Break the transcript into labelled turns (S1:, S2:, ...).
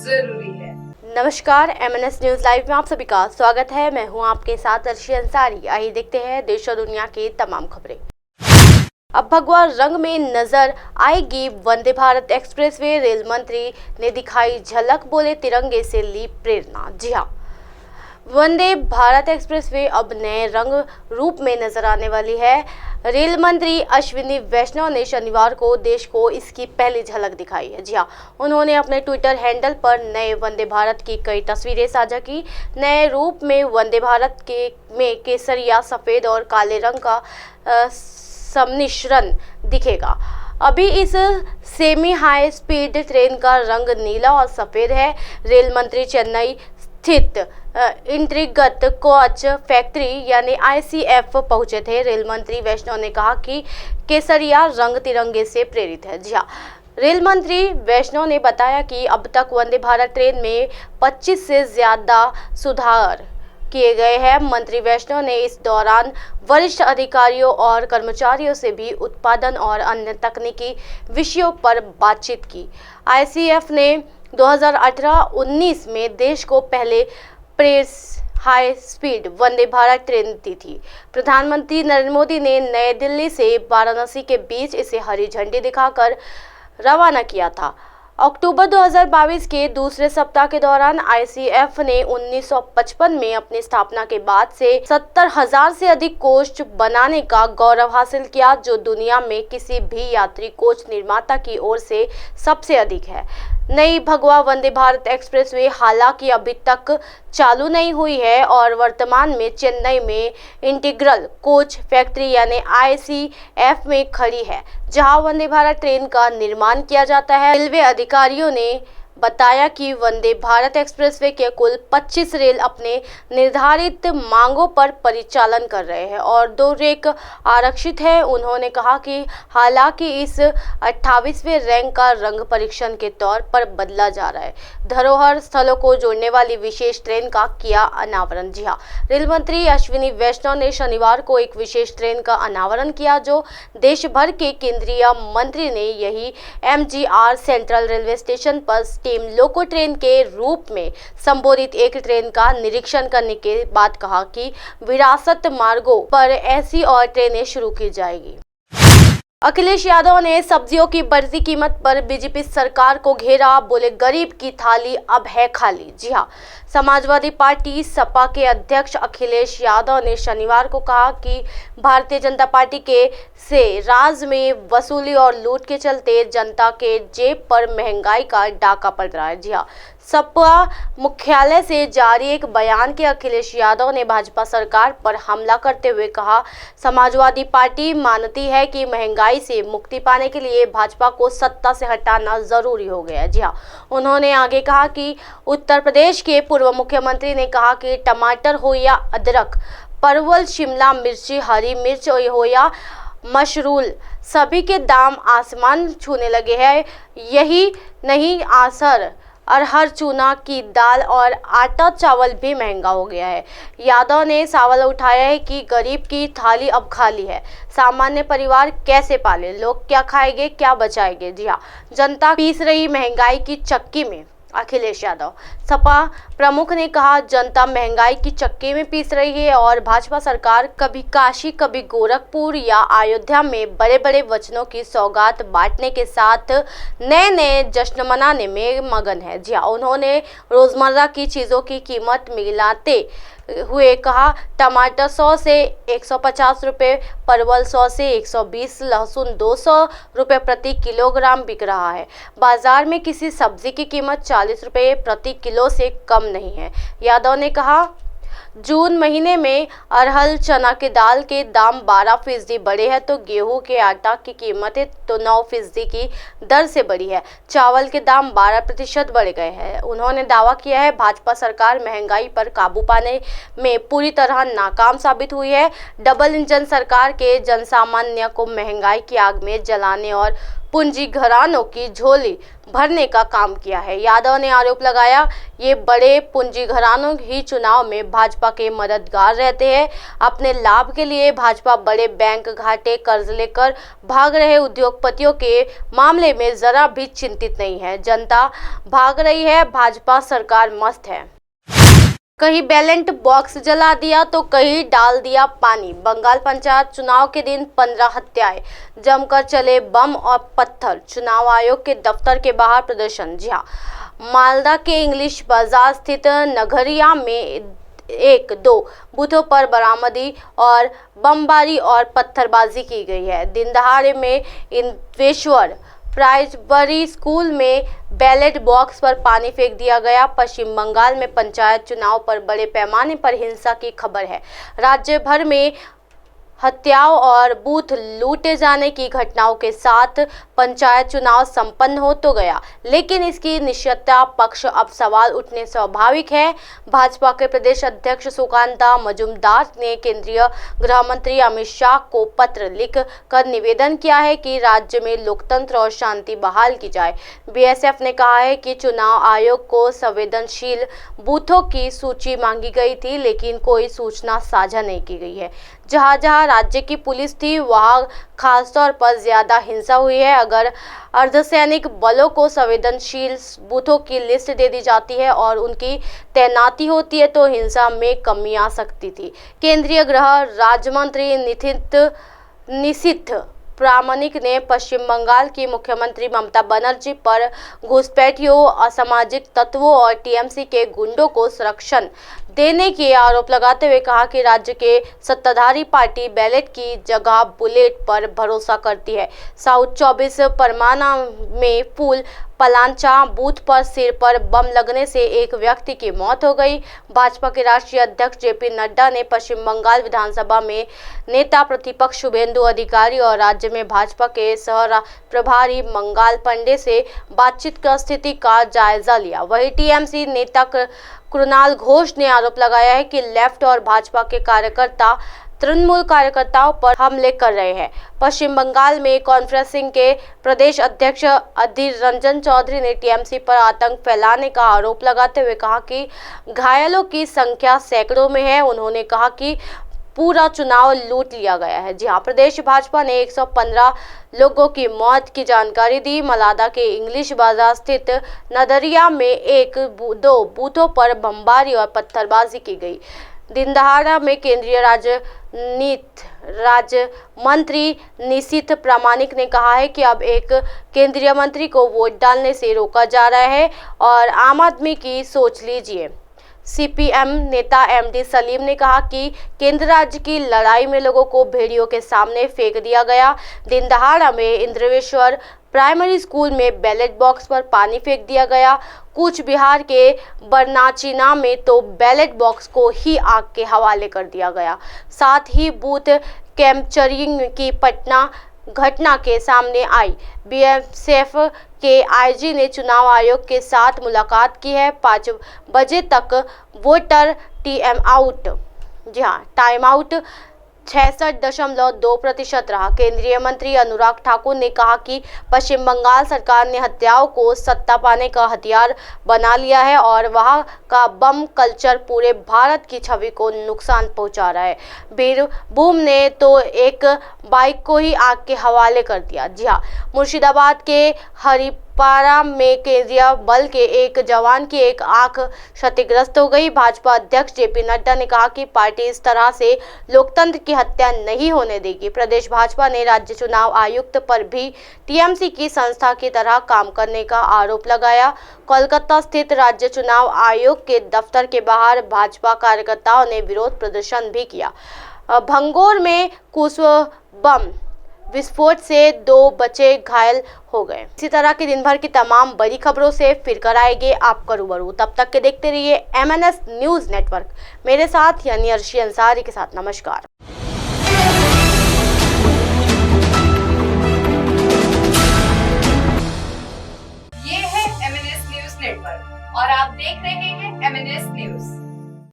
S1: जरूरी है।
S2: नमस्कार, MNS न्यूज लाइव में आप सभी का स्वागत है। मैं हूं आपके साथ अर्शी अंसारी। आइए देखते हैं देश और दुनिया की तमाम खबरें। अब भगवा रंग में नजर आएगी वंदे भारत एक्सप्रेसवे। रेल मंत्री ने दिखाई झलक, बोले तिरंगे से ली प्रेरणा। जी हाँ, वंदे भारत एक्सप्रेसवे अब नए रंग रूप में नजर आने वाली है। रेल मंत्री अश्विनी वैष्णव ने शनिवार को देश को इसकी पहली झलक दिखाई है। जी हाँ, उन्होंने अपने ट्विटर हैंडल पर नए वंदे भारत की कई तस्वीरें साझा की। नए रूप में वंदे भारत में केसरिया, सफेद और काले रंग का सम्मिश्रण दिखेगा। अभी इस सेमी हाई स्पीड ट्रेन का रंग नीला और सफेद है। रेल मंत्री चेन्नई स्थित इंटीग्रेटेड कोच फैक्ट्री यानी ICF पहुंचे थे। रेल मंत्री वैष्णव ने कहा कि केसरिया रंग तिरंगे से प्रेरित है। जी हाँ, रेल मंत्री वैष्णव ने बताया कि अब तक वंदे भारत ट्रेन में 25 से ज्यादा सुधार किए गए हैं। मंत्री वैष्णव ने इस दौरान वरिष्ठ अधिकारियों और कर्मचारियों से भी उत्पादन और अन्य तकनीकी विषयों पर बातचीत की। ICF ने 2018-19 में देश को पहले press high speed Vande Bharat train दी थी। प्रधानमंत्री नरेंद्र मोदी ने नई दिल्ली से वाराणसी के बीच इसे हरी झंडी दिखाकर रवाना किया था। अक्टूबर 2022 के दूसरे सप्ताह के दौरान ICF ने 1955 में अपनी स्थापना के बाद से 70,000 से अधिक कोच बनाने का गौरव हासिल किया, जो दुनिया में किसी भी यात्री कोच निर्माता की ओर से सबसे अधिक है। नई भगवा वंदे भारत एक्सप्रेसवे हालांकि अभी तक चालू नहीं हुई है और वर्तमान में चेन्नई में इंटीग्रल कोच फैक्ट्री यानी ICF में खड़ी है, जहां वंदे भारत ट्रेन का निर्माण किया जाता है। रेलवे अधिकारियों ने बताया कि वंदे भारत एक्सप्रेसवे के कुल 25 रेल अपने निर्धारित मांगों पर परिचालन कर रहे हैं और 2 रेक आरक्षित है। उन्होंने कहा कि हालांकि इस 28वें रैंक का रंग परीक्षण के तौर पर बदला जा रहा है। धरोहर स्थलों को जोड़ने वाली विशेष ट्रेन का किया अनावरण। जी हाँ, रेल मंत्री अश्विनी वैष्णव ने शनिवार को एक विशेष ट्रेन का अनावरण किया, जो देश भर के केंद्रीय मंत्री ने यही MGR सेंट्रल रेलवे स्टेशन पर टीम लोको ट्रेन के रूप में संबोधित एक ट्रेन का निरीक्षण करने के बाद कहा कि विरासत मार्गों पर ऐसी और ट्रेनें शुरू की जाएगी। अखिलेश यादव ने सब्जियों की बढ़ती कीमत पर बीजेपी सरकार को घेरा, बोले गरीब की थाली अब है खाली। जी हाँ, समाजवादी पार्टी सपा के अध्यक्ष अखिलेश यादव ने शनिवार को कहा कि भारतीय जनता पार्टी के से राज में वसूली और लूट के चलते जनता के जेब पर महंगाई का डाका पड़ रहा है। जी हाँ, सपा मुख्यालय से जारी एक बयान के अखिलेश यादव ने भाजपा सरकार पर हमला करते हुए कहा, समाजवादी पार्टी मानती है कि महंगाई से मुक्ति पाने के लिए भाजपा को सत्ता से हटाना जरूरी हो गया है। जी हाँ, उन्होंने आगे कहा कि उत्तर प्रदेश के पूर्व मुख्यमंत्री ने कहा कि टमाटर हो या अदरक, परवल, शिमला मिर्ची, हरी मिर्च हो या मशरूम, सभी के दाम आसमान छूने लगे हैं। यही नहीं, अरहर, चूना की दाल और आटा चावल भी महंगा हो गया है। यादव ने सवाल उठाया है कि गरीब की थाली अब खाली है, सामान्य परिवार कैसे पाले, लोग क्या खाएंगे, क्या बचाएंगे। जी हाँ, जनता पीस रही महंगाई की चक्की में। अखिलेश यादव सपा प्रमुख ने कहा, जनता महंगाई की चक्की में पीस रही है और भाजपा सरकार कभी काशी, कभी गोरखपुर या अयोध्या में बड़े बड़े वचनों की सौगात बांटने के साथ नए नए जश्न मनाने में मगन है। जी हाँ, उन्होंने रोजमर्रा की चीजों की कीमत मिलाते हुए कहा, टमाटर 100 से 150 रुपये, परवल 100 से 120, लहसुन 200 रुपये प्रति किलोग्राम बिक रहा है। बाजार में किसी सब्जी की कीमत 40 रुपये प्रति किलो से कम नहीं है। यादव ने कहा, जून महीने में अरहर, चना की दाल के दाम 12% बढ़े हैं तो गेहूं के आटा की कीमतें तो 9% की दर से बढ़ी है। चावल के दाम 12% बढ़ गए हैं। उन्होंने दावा किया है, भाजपा सरकार महंगाई पर काबू पाने में पूरी तरह नाकाम साबित हुई है। डबल इंजन सरकार के जनसामान्य को महंगाई की आग में जलाने और पूंजी घरानों की झोली भरने का काम किया है। यादव ने आरोप लगाया, ये बड़े पूंजी घरानों ही चुनाव में भाजपा के मददगार रहते हैं। अपने लाभ के लिए भाजपा बड़े बैंक घाटे कर्ज लेकर भाग रहे उद्योगपतियों के मामले में जरा भी चिंतित नहीं है। जनता भाग रही है, भाजपा सरकार मस्त है। कहीं बैलेट बॉक्स जला दिया तो कहीं डाल दिया पानी। बंगाल पंचायत चुनाव के दिन 15 हत्याएं, जमकर चले बम और पत्थर। चुनाव आयोग के दफ्तर के बाहर प्रदर्शन। जी हां, मालदा के इंग्लिश बाजार स्थित नगरिया में 1-2 बूथों पर बरामदी और बमबारी और पत्थरबाजी की गई है। दिन दहाड़े में इंद्वेश्वर प्राइजबरी स्कूल में बैलेट बॉक्स पर पानी फेंक दिया गया। पश्चिम बंगाल में पंचायत चुनाव पर बड़े पैमाने पर हिंसा की खबर है। राज्य भर में हत्याओं और बूथ लूटे जाने की घटनाओं के साथ पंचायत चुनाव संपन्न हो तो गया, लेकिन इसकी निष्पक्षता पक्ष अब सवाल उठने स्वाभाविक है। भाजपा के प्रदेश अध्यक्ष सुकांता मजूमदार ने केंद्रीय गृह मंत्री अमित शाह को पत्र लिख कर निवेदन किया है कि राज्य में लोकतंत्र और शांति बहाल की जाए। बीएसएफ ने कहा है कि चुनाव आयोग को संवेदनशील बूथों की सूची मांगी गई थी, लेकिन कोई सूचना साझा नहीं की गई है। जहां जहां राज्य की पुलिस थी, वहां खासतौर पर ज्यादा हिंसा हुई है। अगर अर्धसैनिक बलों को संवेदनशील बूथों की लिस्ट दे दी जाती है और उनकी तैनाती होती है तो हिंसा में कमी आ सकती थी। केंद्रीय गृह राज्य मंत्री निशिथ प्रामाणिक ने पश्चिम बंगाल की मुख्यमंत्री ममता बनर्जी पर घुसपैठियों, असामाजिक तत्वों और टीएमसी के गुंडों को संरक्षण देने के आरोप लगाते हुए कहा कि राज्य के सत्ताधारी पार्टी बैलेट की जगह बुलेट पर भरोसा करती है। साउथ 24 परमाना में फूल पलांचा बूथ पर सिर पर बम लगने से एक व्यक्ति की मौत हो गई। भाजपा के राष्ट्रीय अध्यक्ष जेपी नड्डा ने पश्चिम बंगाल विधानसभा में नेता प्रतिपक्ष शुभेंदु अधिकारी और राज्य में भाजपा के सह प्रभारी मंगल पांडे से बातचीत कर स्थिति का जायजा लिया। वहीं टीएमसी नेता कृणाल घोष ने आरोप लगाया है कि लेफ्ट और भाजपा के कार्यकर्ता तृणमूल कार्यकर्ताओं पर हमले कर रहे हैं। पश्चिम बंगाल में कॉन्फ्रेंसिंग के प्रदेश अध्यक्ष अधीर रंजन चौधरी ने टीएमसी पर आतंक फैलाने का आरोप लगाते हुए कहा कि घायलों की संख्या सैकड़ों में है। उन्होंने कहा कि पूरा चुनाव लूट लिया गया है। जी हां, प्रदेश भाजपा ने 115 लोगों की मौत की जानकारी दी। मलादा के इंग्लिश बाजार स्थित नदरिया में 1-2 बूथों पर बमबारी और पत्थरबाजी की गई। दिनदहाड़ा में केंद्रीय राज्य मंत्री निशिथ प्रामाणिक ने कहा है कि अब एक केंद्रीय मंत्री को वोट डालने से रोका जा रहा है और आम आदमी की सोच लीजिए। सीपीएम नेता एमडी सलीम ने कहा कि केंद्र राज्य की लड़ाई में लोगों को भेड़ियों के सामने फेंक दिया गया। दिनदहाड़ा में इंद्रेश्वर प्राइमरी स्कूल में बैलेट बॉक्स पर पानी फेंक दिया गया। कूच बिहार के बरनाचिना में तो बैलेट बॉक्स को ही आग के हवाले कर दिया गया। साथ ही बूथ कैप्चरिंग की घटना के सामने आई। बीएसएफ के आईजी ने चुनाव आयोग के साथ मुलाकात की है। 5 बजे तक वोटर टाइम आउट 66.2% रहा। केंद्रीय मंत्री अनुराग ठाकुर ने कहा कि पश्चिम बंगाल सरकार ने हत्याओं को सत्ता पाने का हथियार बना लिया है और वहां का बम कल्चर पूरे भारत की छवि को नुकसान पहुंचा रहा है। बीरभूम ने तो एक बाइक को ही आग के हवाले कर दिया। जी हां, मुर्शिदाबाद के हरिपारा में केंद्रीय बल के एक जवान की एक आंख क्षतिग्रस्त हो गई। भाजपा अध्यक्ष जेपी नड्डा ने कहा कि पार्टी इस तरह से लोकतंत्र की हत्या नहीं होने देगी। प्रदेश भाजपा ने राज्य चुनाव आयुक्त पर भी टीएमसी की संस्था की तरह काम करने का आरोप लगाया। कोलकाता स्थित राज्य चुनाव आयोग के दफ्तर के बाहर भाजपा कार्यकर्ताओं ने विरोध प्रदर्शन भी किया। भंगोर में कुछ बम विस्फोट से 2 बच्चे घायल हो गए। इसी तरह की दिन भर की तमाम बड़ी खबरों से फिर कर आएंगे आपका रूबरू। तब तक के देखते रहिए MNS न्यूज़ नेटवर्क। मेरे साथ यानी अर्शी अंसारी के साथ नमस्कार।